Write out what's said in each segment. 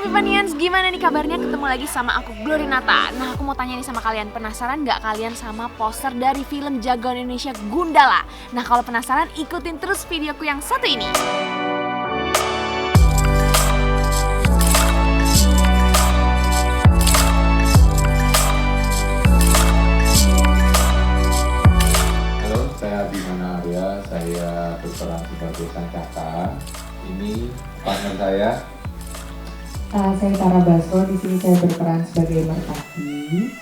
Vipanians, gimana nih kabarnya? Ketemu lagi sama aku, Glorinata. Nah, aku mau tanya nih sama kalian, penasaran nggak kalian sama poster dari film jagoan Indonesia Gundala? Nah, kalau penasaran, ikutin terus videoku yang satu ini. Halo, saya Bimana Arya, saya berperan sebagai Sancaka. Ini partner saya. Saya Tara Basro, di sini saya berperan sebagai Merpati.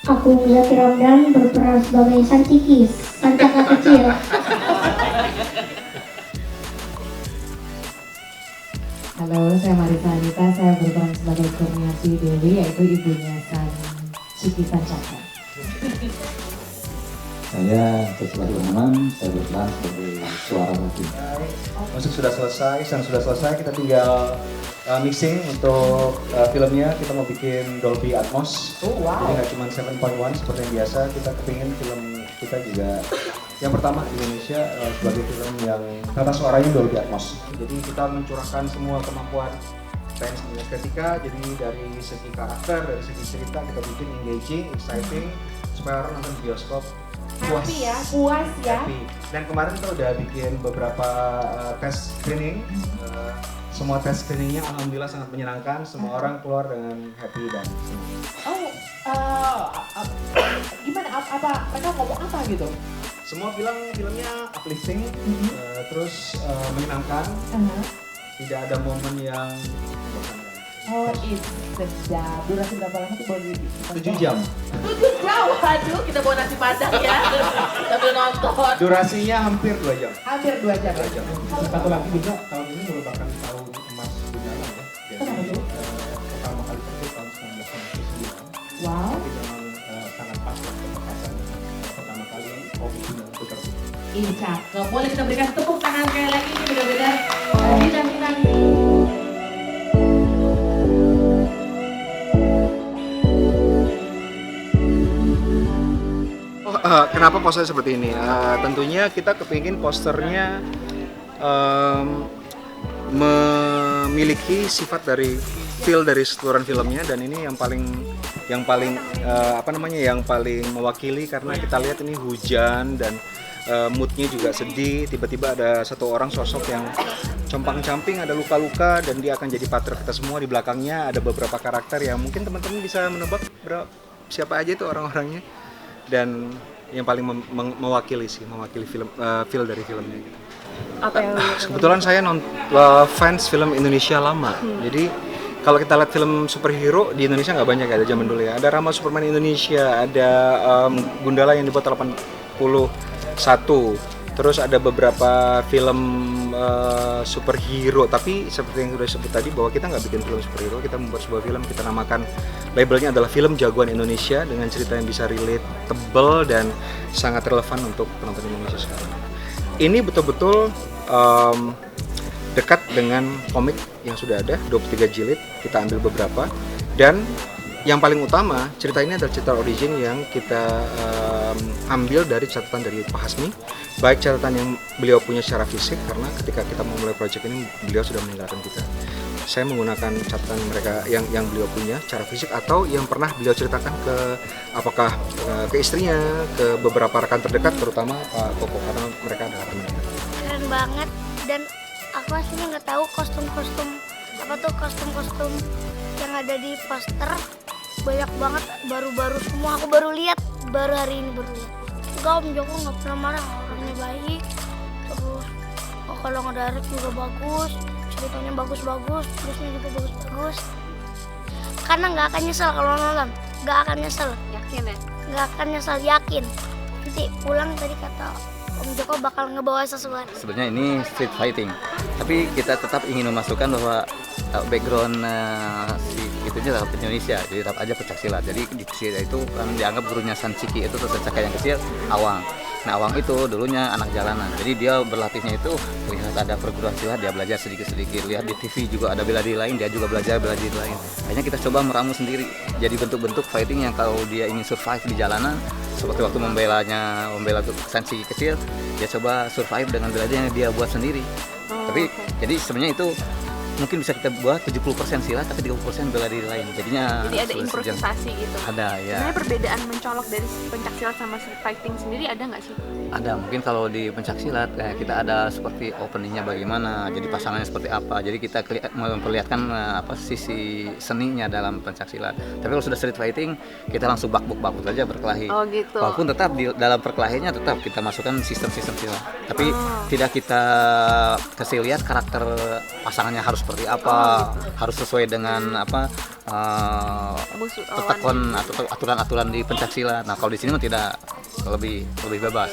Aku Zaki Ramdan berperan sebagai Sancikis, Sancaka kecil. Halo, saya Marisa Anita, saya berperan sebagai Kurniati Dewi, yaitu ibunya Ciki Sancaka. Saya Sesuai Teman, saya berperan sebagai suara hati. Musik sudah selesai, sound sudah selesai, kita tinggal mixing untuk filmnya. Kita mau bikin Dolby Atmos. Jadi nggak cuma 7.1 seperti yang biasa. Kita kepingin film kita juga yang pertama di Indonesia sebagai film yang tata suaranya Dolby Atmos. Jadi kita mencurahkan semua kemampuan fans dan estetika. Jadi dari segi karakter, dari segi cerita kita bikin engaging, exciting supaya orang nonton di bioskop puas ya. Happy. Dan kemarin kita udah bikin beberapa tes screening. Semua tes screeningnya alhamdulillah sangat menyenangkan. Semua orang keluar dengan happy dan senang. Gimana? Apa mereka ngomong apa gitu? Semua bilang filmnya uplifting, terus menyenangkan. Tidak ada momen yang membosankan. Oh, itu sedap. Durasi berapa lama tuh boleh 7 jam. 7 jam? Waduh, kita bawa nasi padang ya. Sambil nonton. Durasinya hampir 2 jam. Hampir 2 jam. 2 jam. Satu lagi juga, tahun ini merupakan tahun emas Gundala ya. Kenapa tuh? Pertama kali terbit tahun 1999. Wow. Jadi memang sangat pas lah ketepatan pertama kali kopi Gundala itu terbit. Ini cakep. Boleh kita berikan tepuk tangan sekali lagi nih benar-benar dinanti-nanti. Kenapa posternya seperti ini? Tentunya kita kepingin posternya memiliki sifat dari feel dari keseluruhan filmnya, dan ini yang paling mewakili karena kita lihat ini hujan dan moodnya juga sedih. Tiba-tiba ada satu orang sosok yang compang-camping, ada luka-luka, dan dia akan jadi partner kita semua. Di belakangnya ada beberapa karakter yang mungkin teman-teman bisa menebak siapa aja itu orang-orangnya, dan yang paling mewakili film feel dari filmnya gitu. Apa yang Kebetulan saya fans film Indonesia lama. Jadi kalau kita lihat film superhero di Indonesia nggak banyak, ada zaman dulu ya. Ada Rama Superman Indonesia, ada Gundala yang dibuat 81. Terus ada beberapa film superhero, tapi seperti yang sudah disebut tadi bahwa kita nggak bikin film superhero, kita membuat sebuah film, kita namakan labelnya adalah film jagoan Indonesia dengan cerita yang bisa relate, tebel, dan sangat relevan untuk penonton Indonesia sekarang. Ini betul-betul dekat dengan komik yang sudah ada, 23 jilid, kita ambil beberapa, dan yang paling utama, cerita ini adalah cerita origin yang kita ambil dari catatan dari Pak Hasmi, baik catatan yang beliau punya secara fisik, karena ketika kita memulai proyek ini beliau sudah meninggalkan kita. Saya menggunakan catatan mereka yang beliau punya secara fisik, atau yang pernah beliau ceritakan ke istrinya, ke beberapa rekan terdekat, terutama Pak Koko, karena mereka adalah teman kita. Keren banget, dan aku aslinya nggak tahu kostum-kostum yang ada di poster banyak banget, baru-baru semua. Aku baru lihat, baru hari ini baru lihat. Enggak, Om Joko nggak pernah marah, orangnya baik. Terus kalau ngedirect juga bagus, ceritanya bagus-bagus, terusnya juga bagus-bagus. Karena nggak akan nyesel kalau nonton, nggak akan nyesel. yakin ya? Nggak akan nyesel, yakin. Nanti pulang tadi kata Om Joko bakal ngebawa sesuatu. Sebenarnya ini street fighting, tapi kita tetap ingin memasukkan bahwa background si itunya tetap Indonesia, jadi tetap aja pencaksilat. Jadi di cerita itu kan dianggap gurunya Sanciki itu Sancaka yang kecil, Awang. Nah, Awang itu dulunya anak jalanan, jadi dia berlatihnya itu lihat ada perguruan silat, dia belajar sedikit-sedikit. Lihat di TV juga ada bela diri lain, dia juga belajar bela diri lain. Akhirnya kita coba meramu sendiri, jadi bentuk-bentuk fighting yang kalau dia ingin survive di jalanan, seperti waktu membela Sanciki kecil, dia coba survive dengan bela diri yang dia buat sendiri. Tapi jadi sebenarnya itu mungkin bisa kita buat 70% silat tapi 30% bela diri lain. Jadinya Jadi ada improvisasi gitu. Ada ya. Sebenarnya perbedaan mencolok dari pencak silat sama street fighting sendiri ada nggak sih? Ada, mungkin kalau di pencak silat kayak kita ada seperti openingnya bagaimana, jadi pasangannya seperti apa. Jadi kita memperlihatkan apa sisi seninya dalam pencak silat. Tapi kalau sudah street fighting kita langsung bakbuk saja berkelahi. Oh gitu. Walaupun tetap di dalam perkelahiannya tetap kita masukkan sistem-sistem silat. Tapi tidak kita kasih lihat karakter pasangannya harus seperti apa, harus sesuai dengan apa Musuh tetekon atau aturan-aturan di pencak silat. Nah kalau di sini mah tidak, lebih bebas.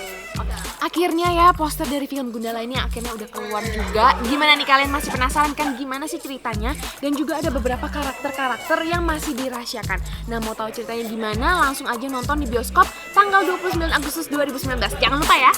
Akhirnya ya poster dari film Gundala ini akhirnya udah keluar juga. Gimana nih kalian masih penasaran kan gimana sih ceritanya? Dan juga ada beberapa karakter-karakter yang masih dirahasiakan. Nah mau tahu ceritanya gimana? Langsung aja nonton di bioskop tanggal 29 Agustus 2019. Jangan lupa ya.